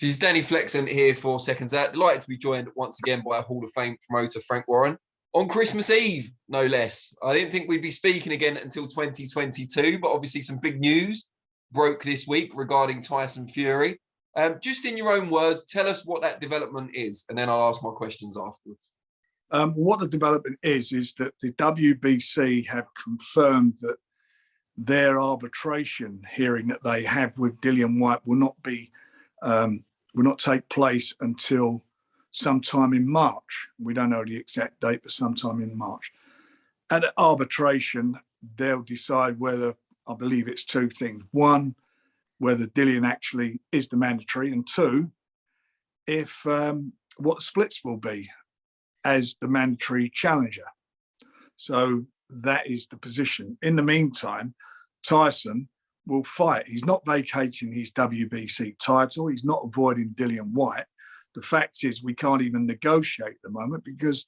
This is Danny Flexen here for SecondsOut. Delighted to be joined once again by a Hall of Fame promoter, Frank Warren, on Christmas Eve, no less. I didn't think we'd be speaking again until 2022, but obviously some big news broke this week regarding Tyson Fury. Just in your own words, tell us what that development is, and then I'll ask my questions afterwards. What the development is that the WBC have confirmed that their arbitration hearing that they have with Dillian Whyte will not take place until sometime in March. We don't know the exact date, but sometime in March. At arbitration, they'll decide whether, I believe it's two things. One, whether Dillian actually is the mandatory, and two, if what the splits will be as the mandatory challenger. So that is the position. In the meantime, Tyson will fight. He's not vacating his WBC title. He's not avoiding Dillian Whyte. The fact is we can't even negotiate at the moment because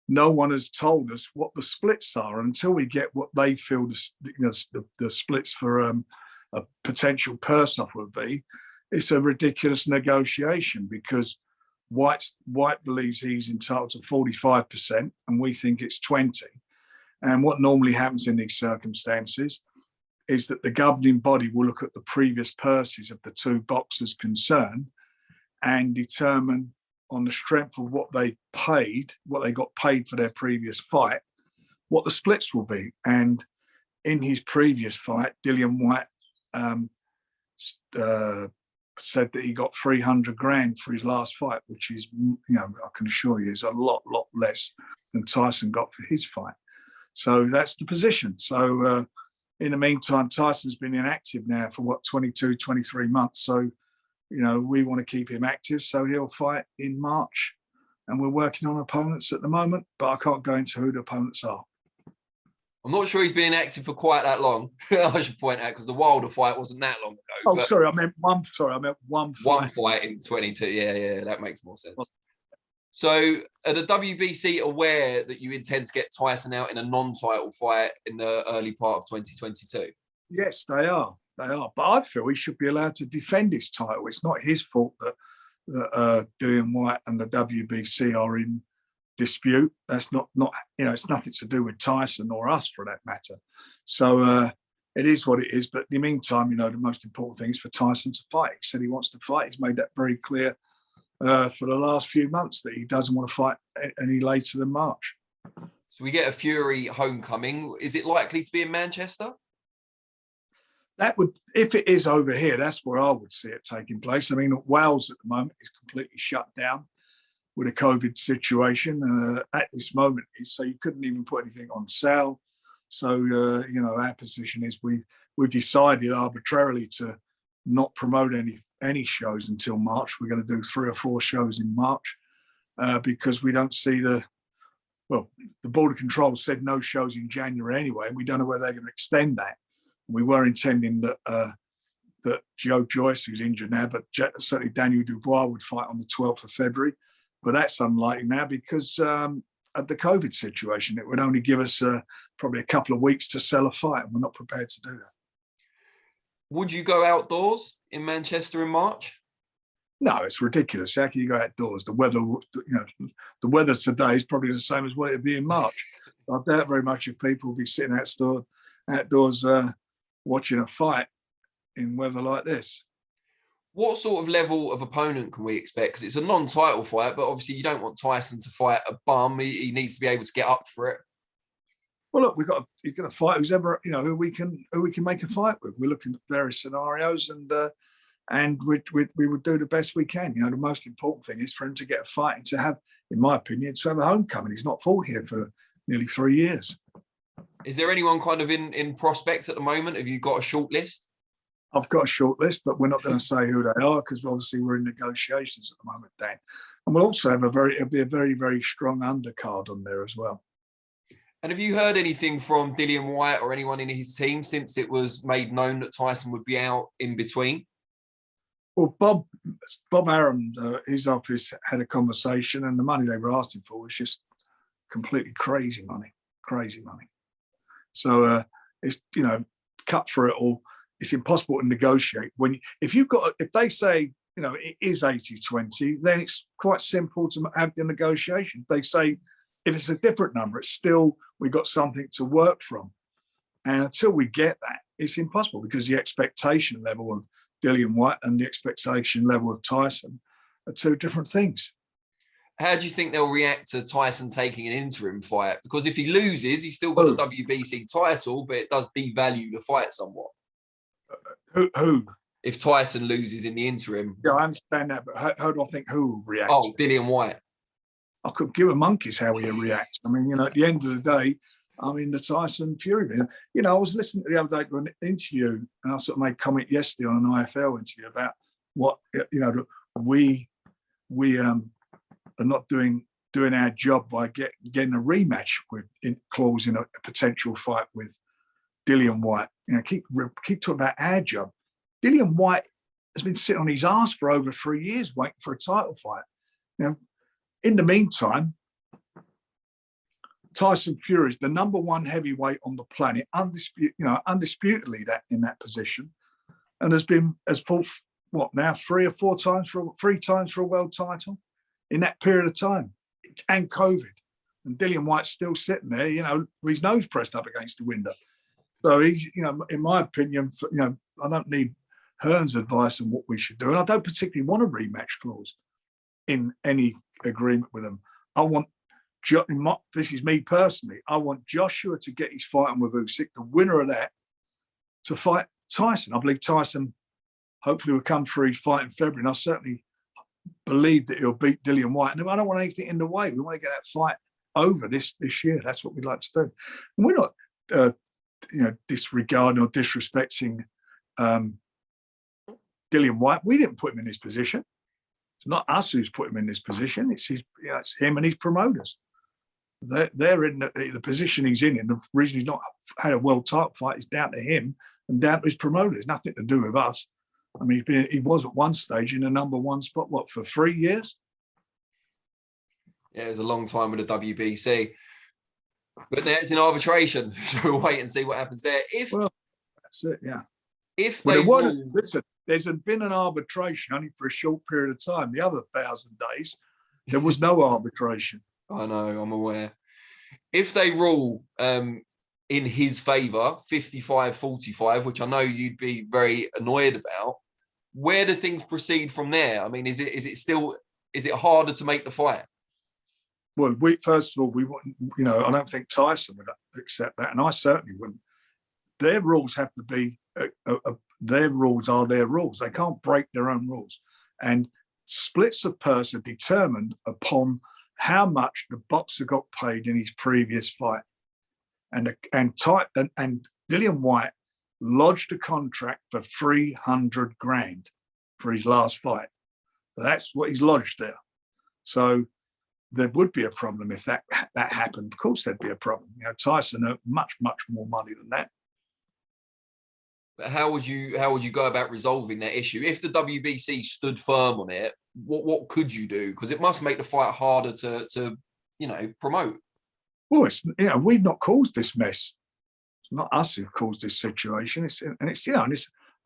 no one has told us what the splits are until we get what they feel the splits for a potential purse offer would be. It's a ridiculous negotiation because Whyte believes he's entitled to 45% and we think it's 20%. And what normally happens in these circumstances is that the governing body will look at the previous purses of the two boxers concerned and determine on the strength of what they got paid for their previous fight, what the splits will be. And in his previous fight, Dillian Whyte said that he got 300 grand for his last fight, which is, I can assure you, is a lot less than Tyson got for his fight. So that's the position. So in the meantime, Tyson's been inactive now for 22, 23 months. So, we want to keep him active. So he'll fight in March. And we're working on opponents at the moment, but I can't go into who the opponents are. I'm not sure he's been inactive for quite that long. I should point out because the Wilder fight wasn't that long ago. Oh, sorry, I meant one fight. One fight in 22. Yeah, that makes more sense. So are the WBC aware that you intend to get Tyson out in a non-title fight in the early part of 2022? Yes, they are. But I feel he should be allowed to defend his title. It's not his fault that Dillian Whyte and the WBC are in dispute. That's not it's nothing to do with Tyson or us for that matter. So it is what it is. But in the meantime, the most important thing is for Tyson to fight. He said he wants to fight. He's made that very clear for the last few months that he doesn't want to fight any later than March. So we get a Fury homecoming. Is it likely to be in Manchester? That would, if it is over here, that's where I would see it taking place. I mean, Wales at the moment is completely shut down with a COVID situation at this moment. So you couldn't even put anything on sale. So, our position is we've decided arbitrarily to not promote any shows until March. We're going to do 3 or 4 shows in March because we don't see the Border Control said no shows in January anyway, and we don't know whether they're going to extend that. We were intending that Joe Joyce, who's injured now, but certainly Daniel Dubois would fight on the 12th of February. But that's unlikely now because of the COVID situation. It would only give us probably a couple of weeks to sell a fight, and we're not prepared to do that. Would you go outdoors in Manchester in March? No, it's ridiculous. How can you go outdoors? The weather today is probably the same as what it'd be in March. I doubt very much if people will be sitting outdoors watching a fight in weather like this. What sort of level of opponent can we expect? Because it's a non-title fight, but obviously you don't want Tyson to fight a bum. He needs to be able to get up for it. Well, look, he's going to fight who's ever, who we can make a fight with. We're looking at various scenarios, and we would do the best we can. The most important thing is for him to get a fight and to have, in my opinion, to have a homecoming. He's not fought here for nearly 3 years. Is there anyone kind of in prospect at the moment? Have you got a short list? I've got a short list, but we're not going to say who they are because obviously we're in negotiations at the moment, Dan. And we'll also have it'll be a very, very strong undercard on there as well. And have you heard anything from Dillian Whyte or anyone in his team since it was made known that Tyson would be out in between? Well, Bob Arum, his office had a conversation, and the money they were asking for was just completely crazy money. So it's cut for it all. It's impossible to negotiate if they say it is 80-20, then it's quite simple to have the negotiation. They say if it's a different number, it's still, we've got something to work from. And until we get that, it's impossible, because the expectation level of Dillian Whyte and the expectation level of Tyson are two different things. How do you think they'll react to Tyson taking an interim fight? Because if he loses, he's still got a WBC title, but it does devalue the fight somewhat. Who? If Tyson loses in the interim. Yeah, I understand that, but how do I think who will react? Oh, Dillian Whyte. I could give a monkeys how he reacts. I mean, at the end of the day, the Tyson Fury. I was listening the other day to an interview, and I sort of made a comment yesterday on an IFL interview about what, we are not doing our job by getting a rematch clause in a potential fight with Dillian Whyte. Keep talking about our job. Dillian Whyte has been sitting on his ass for over 3 years waiting for a title fight. In the meantime, Tyson Fury is the #1 heavyweight on the planet, undisputedly that in that position, and has fought three times for a world title in that period of time, and COVID, and Dillian Whyte's still sitting there, with his nose pressed up against the window. So he's, in my opinion, I don't need Hearn's advice on what we should do, and I don't particularly want a rematch clause in any agreement with him. I want, this is me personally, I want Joshua to get his fight on with Usyk, the winner of that, to fight Tyson. I believe Tyson hopefully will come through his fight in February, and I certainly believe that he'll beat Dillian Whyte. And I don't want anything in the way. We want to get that fight over this year. That's what we'd like to do. And we're not, disregarding or disrespecting Dillian Whyte. We didn't put him in this position. It's not us who's put him in this position. It's it's him and his promoters. They're in the position he's in. And the reason he's not had a world title fight is down to him and down to his promoters. Nothing to do with us. I mean, he was at one stage in the #1 spot, for 3 years? Yeah, it was a long time with the WBC. But now it's in arbitration, so we'll wait and see what happens there. That's it, yeah. If they listen, there's been an arbitration only for a short period of time. The other 1,000 days, there was no arbitration. I know, I'm aware. If they rule in his favour, 55-45, which I know you'd be very annoyed about, where do things proceed from there? I mean, is it harder to make the fight? Well, first of all, we wouldn't, I don't think Tyson would accept that, and I certainly wouldn't. Their rules have to be, their rules are their rules. They can't break their own rules. And splits of purse are determined upon how much the boxer got paid in his previous fight. And Dillian Whyte lodged a contract for 300 grand for his last fight. That's what he's lodged there. So there would be a problem if that happened. Of course, there'd be a problem. Tyson earned much, much more money than that. But how would you go about resolving that issue if the WBC stood firm on it? What could you do? Because it must make the fight harder to promote. Well, we've not caused this mess. It's not us who've caused this situation. It's a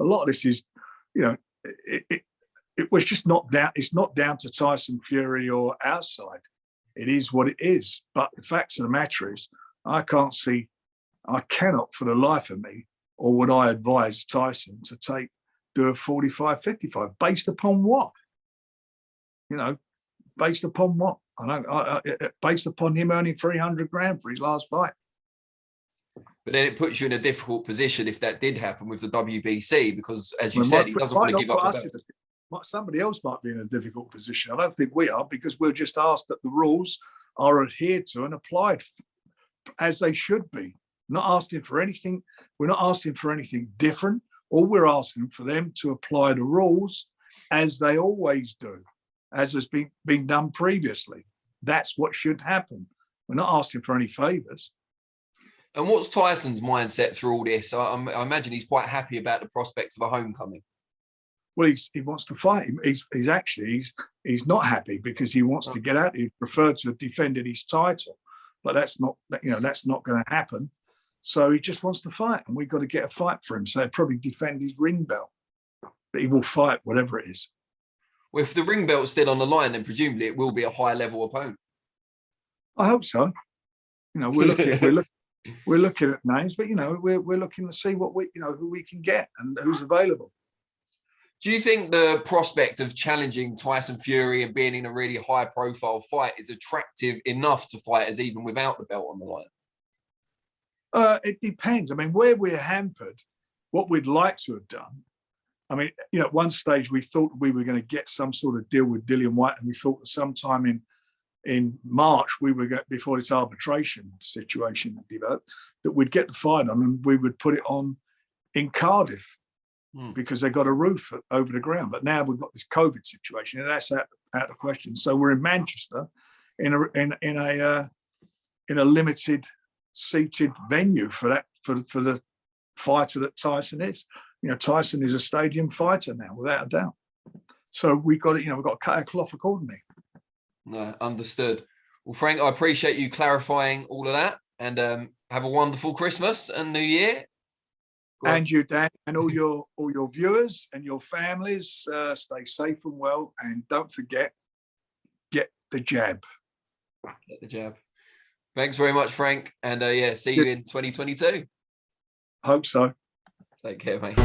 lot of this is, it was just not down. It's not down to Tyson Fury or our side. It is what it is. But the facts of the matter is, I cannot for the life of me, or would I advise Tyson to do a 45-55 based upon what? Based upon what? Based upon him earning 300 grand for his last fight. But then it puts you in a difficult position if that did happen with the WBC, because as you said, he doesn't want to give up. Somebody else might be in a difficult position. I don't think we are, because we're just asked that the rules are adhered to and applied as they should be. Not asking for anything. We're not asking for anything different. All we're asking for them to apply the rules as they always do, as has been done previously. That's what should happen. We're not asking for any favours. And what's Tyson's mindset through all this? I imagine he's quite happy about the prospects of a homecoming. Well, he wants to fight. He's not happy because he wants to get out. He preferred to have defended his title, but that's not going to happen. So he just wants to fight, and we've got to get a fight for him. So he'll probably defend his ring belt, but he will fight whatever it is. Well, if the ring belt's still on the line, then presumably it will be a high level opponent. I hope so. You know, we're looking at names, but you know, we're looking to see what who we can get and who's available. Do you think the prospect of challenging Tyson Fury and being in a really high profile fight is attractive enough to fighters even without the belt on the line? It depends. I mein, where we're hampered, what we'd like to have done. I mean, you know, at one stage we thought we were going to get some sort of deal with Dillian Whyte, and we thought that sometime in March we were going, before this arbitration situation developed, that we'd get the fight on and we would put it on in Cardiff. Because they got a roof over the ground. But now we've got this COVID situation, and that's out of question. So we're in Manchester, in a limited seated venue for the fighter that Tyson is. You know, Tyson is a stadium fighter now, without a doubt. So we've got to cut our cloth accordingly. No, understood. Well, Frank, I appreciate you clarifying all of that, and have a wonderful Christmas and New Year. And you, Dan, and all your viewers and your families, stay safe and well, and don't forget, get the jab. Get the jab. Thanks very much, Frank, and yeah, see you in 2022. Hope so. Take care, mate.